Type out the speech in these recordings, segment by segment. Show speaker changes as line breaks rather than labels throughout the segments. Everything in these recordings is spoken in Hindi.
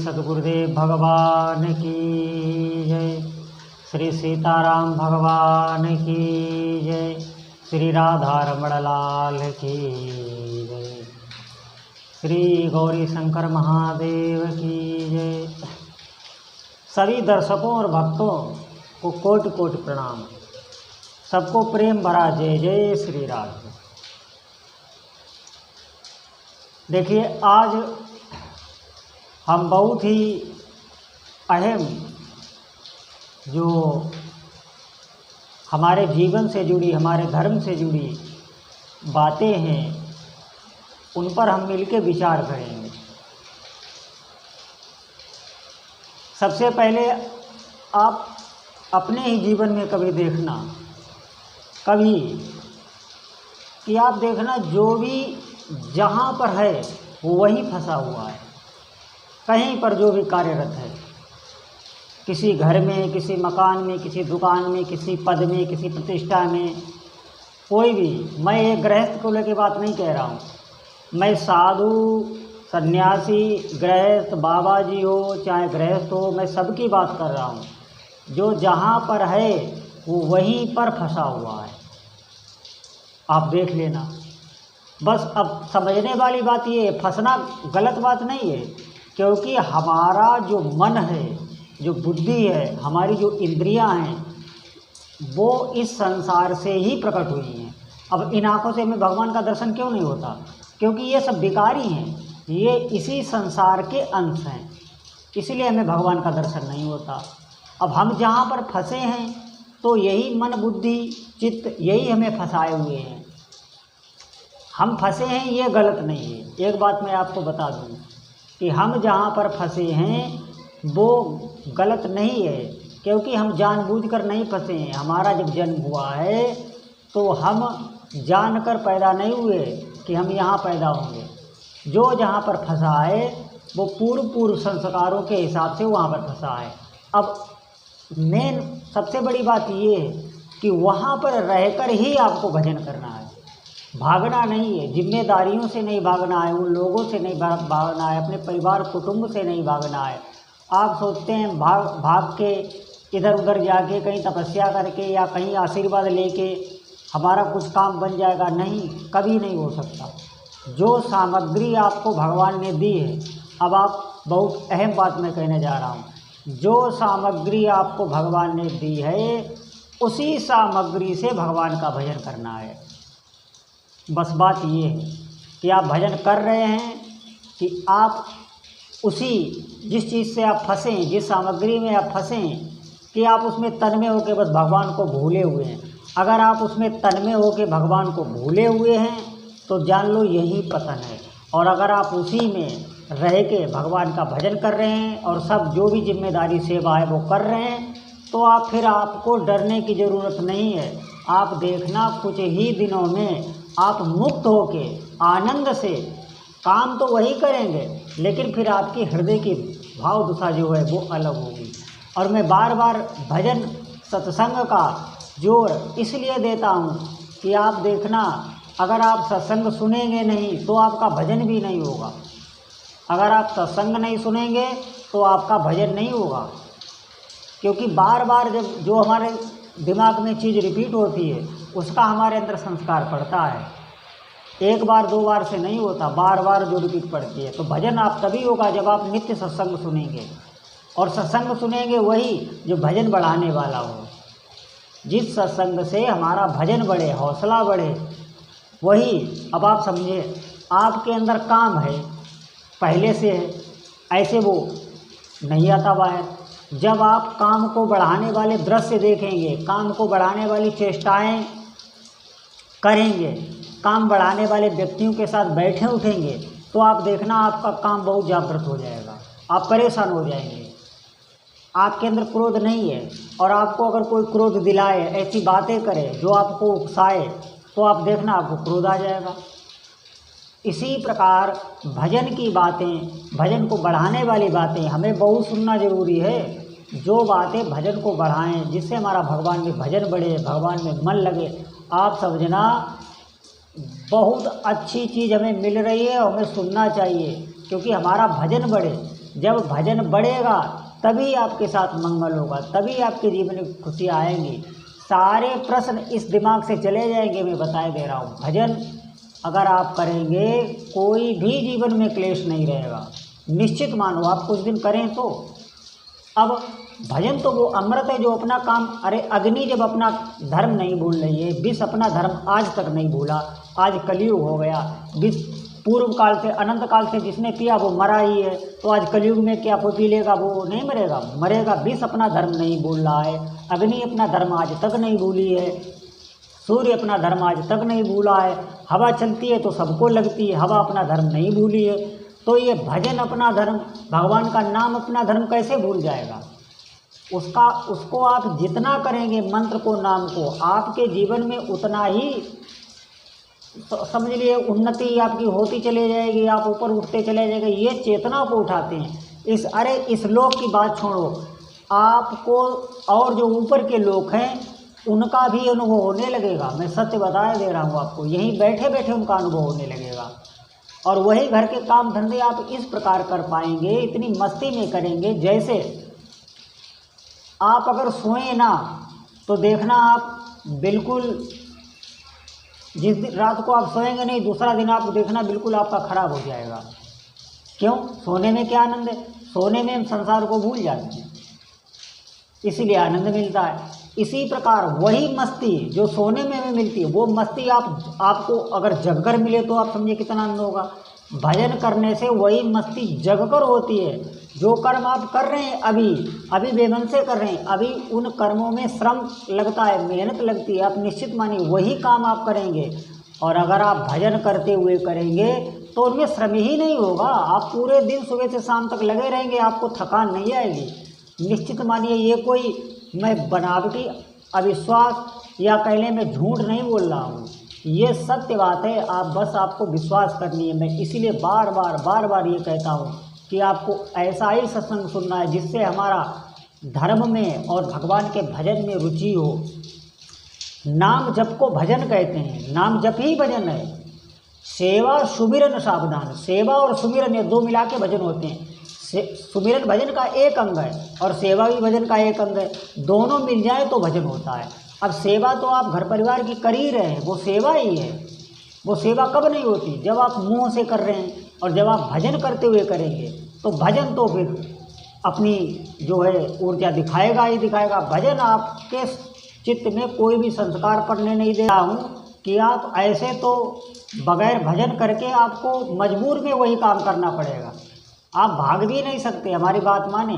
सद्गुरुदेव भगवान की जय। श्री सीताराम भगवान की जय। श्री राधा रमण लाल की जय। श्री गौरी शंकर महादेव की जय। सभी दर्शकों और भक्तों को कोटि कोटि प्रणाम। सबको प्रेम भरा जय जय श्री राधे। देखिए, आज हम बहुत ही अहम जो हमारे जीवन से जुड़ी, हमारे धर्म से जुड़ी बातें हैं, उन पर हम मिलकर विचार करेंगे। सबसे पहले आप अपने ही जीवन में कभी देखना, कभी कि आप देखना जो भी जहाँ पर है वो वहीं फंसा हुआ है। कहीं पर जो भी कार्यरत है, किसी घर में, किसी मकान में, किसी दुकान में, किसी पद में, किसी प्रतिष्ठा में, कोई भी। मैं एक गृहस्थ को लेकर बात नहीं कह रहा हूँ, मैं साधु, सन्यासी, गृहस्थ, बाबा जी हो चाहे गृहस्थ हो, मैं सबकी बात कर रहा हूँ। जो जहाँ पर है वो वहीं पर फंसा हुआ है। आप देख लेना। बस अब समझने वाली बात ये है, फंसना गलत बात नहीं है, क्योंकि हमारा जो मन है, जो बुद्धि है, हमारी जो इंद्रियां हैं, वो इस संसार से ही प्रकट हुई हैं। अब इन आँखों से हमें भगवान का दर्शन क्यों नहीं होता? क्योंकि ये सब विकारी हैं, ये इसी संसार के अंश हैं, इसलिए हमें भगवान का दर्शन नहीं होता। अब हम जहाँ पर फंसे हैं तो यही मन, बुद्धि, चित्त, यही हमें फंसाए हुए हैं। हम फंसे हैं ये गलत नहीं है। एक बात मैं आपको बता दूं कि हम जहाँ पर फंसे हैं वो गलत नहीं है, क्योंकि हम जानबूझकर नहीं फंसे हैं। हमारा जब जन्म हुआ है तो हम जानकर पैदा नहीं हुए कि हम यहाँ पैदा होंगे। जो जहाँ पर फंसा है वो पूर्व संस्कारों के हिसाब से वहाँ पर फंसा है। अब मेन सबसे बड़ी बात ये है कि वहाँ पर रहकर ही आपको भजन करना है, भागना नहीं है। जिम्मेदारियों से नहीं भागना है, उन लोगों से नहीं भागना है, अपने परिवार कुटुंब से नहीं भागना है। आप सोचते हैं भाग के इधर उधर जाके कहीं तपस्या करके या कहीं आशीर्वाद लेके हमारा कुछ काम बन जाएगा। नहीं, कभी नहीं हो सकता। जो सामग्री आपको भगवान ने दी है, अब आप बहुत अहम बात मैं कहने जा रहा हूँ, जो सामग्री आपको भगवान ने दी है उसी सामग्री से भगवान का भजन करना है। बस बात ये है कि आप भजन कर रहे हैं कि आप उसी जिस चीज़ से आप फंसें, जिस सामग्री में आप फंसें, कि आप उसमें तन्मय होकर बस भगवान को भूले हुए हैं। अगर आप उसमें तन्मय होकर भगवान को भूले हुए हैं तो जान लो यही पतन है। और अगर आप उसी में रह के भगवान का भजन कर रहे हैं और सब जो भी जिम्मेदारी सेवा है वो कर रहे हैं, तो आप फिर आपको डरने की ज़रूरत नहीं है। आप देखना कुछ ही दिनों में आप मुक्त होके आनंद से काम तो वही करेंगे, लेकिन फिर आपकी हृदय की भाव दशा जो है वो अलग होगी। और मैं बार बार भजन सत्संग का जोर इसलिए देता हूँ कि आप देखना, अगर आप सत्संग सुनेंगे नहीं तो आपका भजन भी नहीं होगा। अगर आप सत्संग नहीं सुनेंगे तो आपका भजन नहीं होगा, क्योंकि बार बार जब जो हमारे दिमाग में चीज़ रिपीट होती है उसका हमारे अंदर संस्कार पड़ता है। एक बार दो बार से नहीं होता, बार बार जो रिपीट पड़ती है। तो भजन आप तभी होगा जब आप नित्य सत्संग सुनेंगे, और सत्संग सुनेंगे वही जो भजन बढ़ाने वाला हो। जिस सत्संग से हमारा भजन बढ़े, हौसला बढ़े, वही। अब आप समझे, आपके अंदर काम है, पहले से है, ऐसे वो नहीं आता बाहर। जब आप काम को बढ़ाने वाले दृश्य देखेंगे, काम को बढ़ाने वाली चेष्टाएं करेंगे, काम बढ़ाने वाले व्यक्तियों के साथ बैठे उठेंगे, तो आप देखना आपका काम बहुत जागृत हो जाएगा। आप परेशान हो जाएंगे। आपके अंदर क्रोध नहीं है, और आपको अगर कोई क्रोध दिलाए, ऐसी बातें करे जो आपको उकसाए, तो आप देखना आपको क्रोध आ जाएगा। इसी प्रकार भजन की बातें, भजन को बढ़ाने वाली बातें हमें बहुत सुनना जरूरी है। जो बातें भजन को बढ़ाएं, जिससे हमारा भगवान में भजन बढ़े, भगवान में मन लगे, आप समझना बहुत अच्छी चीज़ हमें मिल रही है और हमें सुनना चाहिए, क्योंकि हमारा भजन बढ़े। जब भजन बढ़ेगा तभी आपके साथ मंगल होगा, तभी आपके जीवन में खुशी आएंगी। सारे प्रश्न इस दिमाग से चले जाएंगे। मैं बताए दे रहा हूँ, भजन अगर आप करेंगे कोई भी जीवन में क्लेश नहीं रहेगा। निश्चित मानो आप कुछ दिन करें तो। अब भजन तो वो अमृत है जो अपना काम, अरे अग्नि जब अपना धर्म नहीं भूल रही है, विष अपना धर्म आज तक नहीं भूला, आज कलयुग हो गया। विष पूर्व काल से अनंत काल से जिसने पिया वो मरा ही है, तो आज कलयुग में क्या कोई पी लेगा वो नहीं मरेगा? मरेगा। विष अपना धर्म नहीं भूल रहा है, अग्नि अपना धर्म आज तक नहीं भूली है, सूर्य अपना धर्म आज तक नहीं भूला है, हवा चलती है तो सबको लगती है, हवा अपना धर्म नहीं भूली है। तो ये भजन अपना धर्म, भगवान का नाम अपना धर्म कैसे भूल जाएगा? उसको आप जितना करेंगे मंत्र को, नाम को, आपके जीवन में उतना ही समझ लिए उन्नति आपकी होती चले जाएगी, आप ऊपर उठते चले जाएंगे। ये चेतना को उठाते हैं। इस लोक की बात छोड़ो, आपको और जो ऊपर के लोग हैं उनका भी अनुभव होने लगेगा। मैं सत्य बताए दे रहा हूँ आपको, यहीं बैठे बैठे उनका अनुभव होने लगेगा। और वही घर के काम धंधे आप इस प्रकार कर पाएंगे, इतनी मस्ती में करेंगे। जैसे आप अगर सोएं ना तो देखना आप बिल्कुल, जिस दिन रात को आप सोएंगे नहीं, दूसरा दिन आप देखना बिल्कुल आपका खराब हो जाएगा। क्यों? सोने में क्या आनंद है? सोने में हम संसार को भूल जाते हैं, इसीलिए आनंद मिलता है। इसी प्रकार वही मस्ती जो सोने में मिलती है, वो मस्ती आपको अगर जगकर मिले तो आप समझिए कितना आनंद होगा। भजन करने से वही मस्ती जगकर होती है। जो कर्म आप कर रहे हैं अभी बेमन से कर रहे हैं, अभी उन कर्मों में श्रम लगता है, मेहनत लगती है, आप निश्चित मानिए वही काम आप करेंगे। और अगर आप भजन करते हुए करेंगे तो उनमें श्रम ही नहीं होगा, आप पूरे दिन सुबह से शाम तक लगे रहेंगे, आपको थकान नहीं आएगी। निश्चित मानिए ये कोई मैं बनावटी अविश्वास या कहले मैं झूठ नहीं बोल रहा हूँ, ये सत्य बात है। आप बस आपको विश्वास करनी है। मैं इसीलिए बार बार ये कहता हूँ कि आपको ऐसा ही सत्संग सुनना है जिससे हमारा धर्म में और भगवान के भजन में रुचि हो। नाम जप को भजन कहते हैं, नाम जप ही भजन है। सेवा सुमिरन सावधान, सेवा और सुमिरन ये दो मिला के भजन होते हैं। सुमिरन भजन का एक अंग है और सेवा भी भजन का एक अंग है, दोनों मिल जाए तो भजन होता है। अब सेवा तो आप घर परिवार की कर ही रहे हैं, वो सेवा ही है। वो सेवा कब नहीं होती? जब आप मुंह से कर रहे हैं। और जब आप भजन करते हुए करेंगे तो भजन तो फिर अपनी जो है ऊर्जा दिखाएगा ही दिखाएगा। भजन आपके चित्त में कोई भी संस्कार पड़ने नहीं दे रहा हूँ कि आप ऐसे तो बगैर भजन करके आपको मजबूर में वही काम करना पड़ेगा, आप भाग भी नहीं सकते। हमारी बात माने,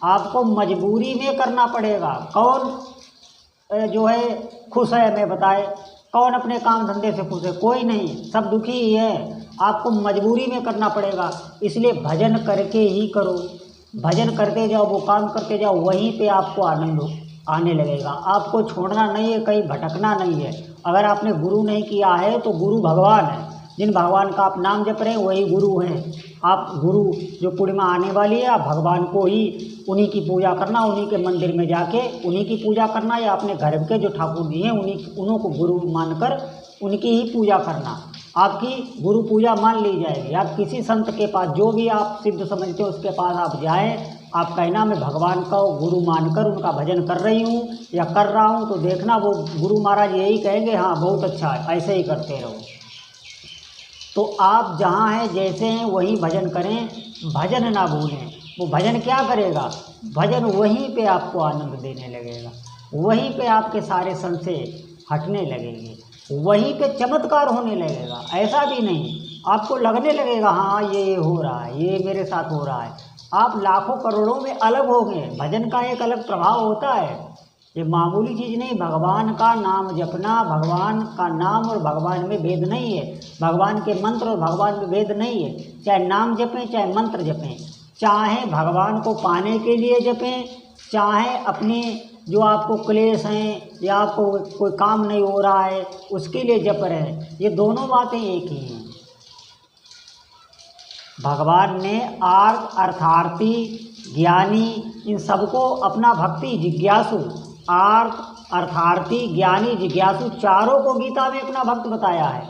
आपको मजबूरी में करना पड़ेगा। कौन जो है खुश है? मैं बताए, कौन अपने काम धंधे से खुश है? कोई नहीं, सब दुखी ही है। आपको मजबूरी में करना पड़ेगा, इसलिए भजन करके ही करो। भजन करते जाओ, वो काम करते जाओ, वहीं पे आपको आनंद आने लगेगा। आपको छोड़ना नहीं है, कहीं भटकना नहीं है। अगर आपने गुरु नहीं किया है तो गुरु भगवान है, जिन भगवान का आप नाम जप रहे हैं वही गुरु हैं। आप गुरु जो पूर्णिमा आने वाली है, आप भगवान को ही उन्हीं की पूजा करना, उन्हीं के मंदिर में जाके उन्हीं की पूजा करना, या अपने घर के जो ठाकुर जी हैं उन्हीं को गुरु मानकर उनकी ही पूजा करना। आपकी गुरु पूजा मान ली जाएगी। आप किसी संत के पास, जो भी आप सिद्ध समझते हो उसके पास आप जाएं, आप कहना मैं भगवान का गुरु मानकर उनका भजन कर रही हूँ या कर रहा हूँ, तो देखना वो गुरु महाराज यही कहेंगे, हाँ बहुत अच्छा है, ऐसे ही करते रहो। तो आप जहाँ हैं जैसे हैं वहीं भजन करें, भजन ना भूलें। वो भजन क्या करेगा? भजन वहीं पे आपको आनंद देने लगेगा, वहीं पे आपके सारे संशय हटने लगेंगे, वहीं पे चमत्कार होने लगेगा। ऐसा भी नहीं, आपको लगने लगेगा हाँ ये हो रहा है, ये मेरे साथ हो रहा है। आप लाखों करोड़ों में अलग होंगे। भजन का एक अलग प्रभाव होता है, ये मामूली चीज़ नहीं। भगवान का नाम जपना, भगवान का नाम और भगवान में भेद नहीं है, भगवान के मंत्र और भगवान में भेद नहीं है। चाहे नाम जपें चाहे मंत्र जपें, चाहे भगवान को पाने के लिए जपें, चाहे अपने जो आपको क्लेश हैं या आपको कोई काम नहीं हो रहा है उसके लिए जप रहे हैं, ये दोनों बातें एक ही हैं। भगवान ने आर्त, अर्थार्थी, ज्ञानी, इन सबको अपना भक्ति जिज्ञासु, आर्त, अर्थार्थी, ज्ञानी, जिज्ञासु चारों को गीता में अपना भक्त बताया है।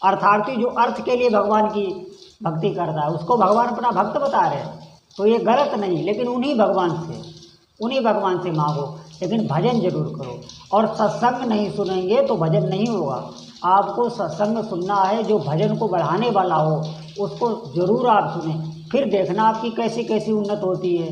अर्थार्थी जो अर्थ के लिए भगवान की भक्ति करता है उसको भगवान अपना भक्त बता रहे हैं। तो ये गलत नहीं, लेकिन उन्हीं भगवान से मांगो, लेकिन भजन जरूर करो। और सत्संग नहीं सुनेंगे तो भजन नहीं होगा। आपको सत्संग सुनना है, जो भजन को बढ़ाने वाला हो उसको ज़रूर आप सुने, फिर देखना आपकी कैसी कैसी उन्नत होती है।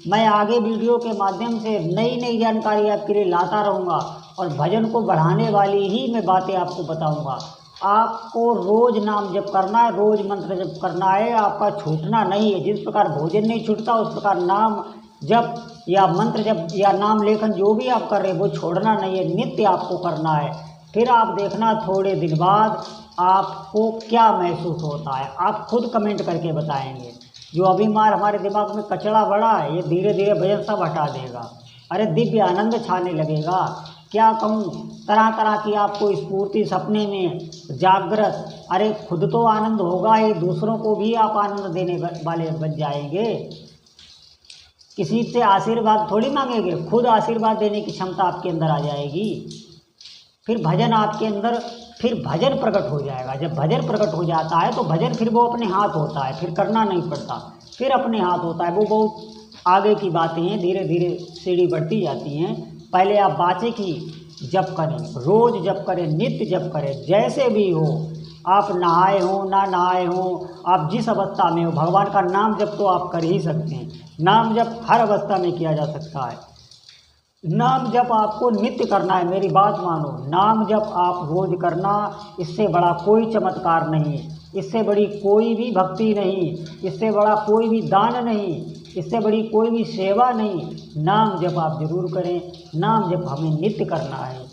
मैं आगे वीडियो के माध्यम से नई नई जानकारी आपके लिए लाता रहूँगा और भजन को बढ़ाने वाली ही मैं बातें आपको बताऊँगा। आपको रोज़ नाम जप करना है, रोज़ मंत्र जप करना है, आपका छूटना नहीं है। जिस प्रकार भोजन नहीं छूटता उस प्रकार नाम जप या मंत्र जप या नाम लेखन जो भी आप कर रहे हैं वो छोड़ना नहीं है, नित्य आपको करना है। फिर आप देखना थोड़े दिन बाद आपको क्या महसूस होता है, आप खुद कमेंट करके बताएंगे। जो अभिमान हमारे दिमाग में कचरा बड़ा है ये धीरे धीरे भजन सब हटा देगा। अरे दिव्य आनंद छाने लगेगा। क्या कहूँ, तरह तरह की आपको स्फूर्ति सपने में जागृत। अरे खुद तो आनंद होगा ही, दूसरों को भी आप आनंद देने वाले बन जाएंगे। किसी से आशीर्वाद थोड़ी मांगेंगे, खुद आशीर्वाद देने की क्षमता आपके अंदर आ जाएगी। फिर भजन आपके अंदर, फिर भजन प्रकट हो जाएगा। जब भजन प्रकट हो जाता है तो भजन फिर वो अपने हाथ होता है, फिर करना नहीं पड़ता, फिर अपने हाथ होता है। वो बहुत आगे की बातें हैं, धीरे धीरे सीढ़ी बढ़ती जाती हैं। पहले आप बातें की जप करें, रोज़ जप करें, नित्य जप करें। जैसे भी हो, आप नहाए हो ना नहाए हो, आप जिस अवस्था में हो, भगवान का नाम जप तो आप कर ही सकते हैं। नाम जप हर अवस्था में किया जा सकता है। नाम जप आपको नित्य करना है, मेरी बात मानो। नाम जप आप रोज करना, इससे बड़ा कोई चमत्कार नहीं, इससे बड़ी कोई भी भक्ति नहीं, इससे बड़ा कोई भी दान नहीं, इससे बड़ी कोई भी सेवा नहीं। नाम जप आप जरूर करें, नाम जप हमें नित्य करना है।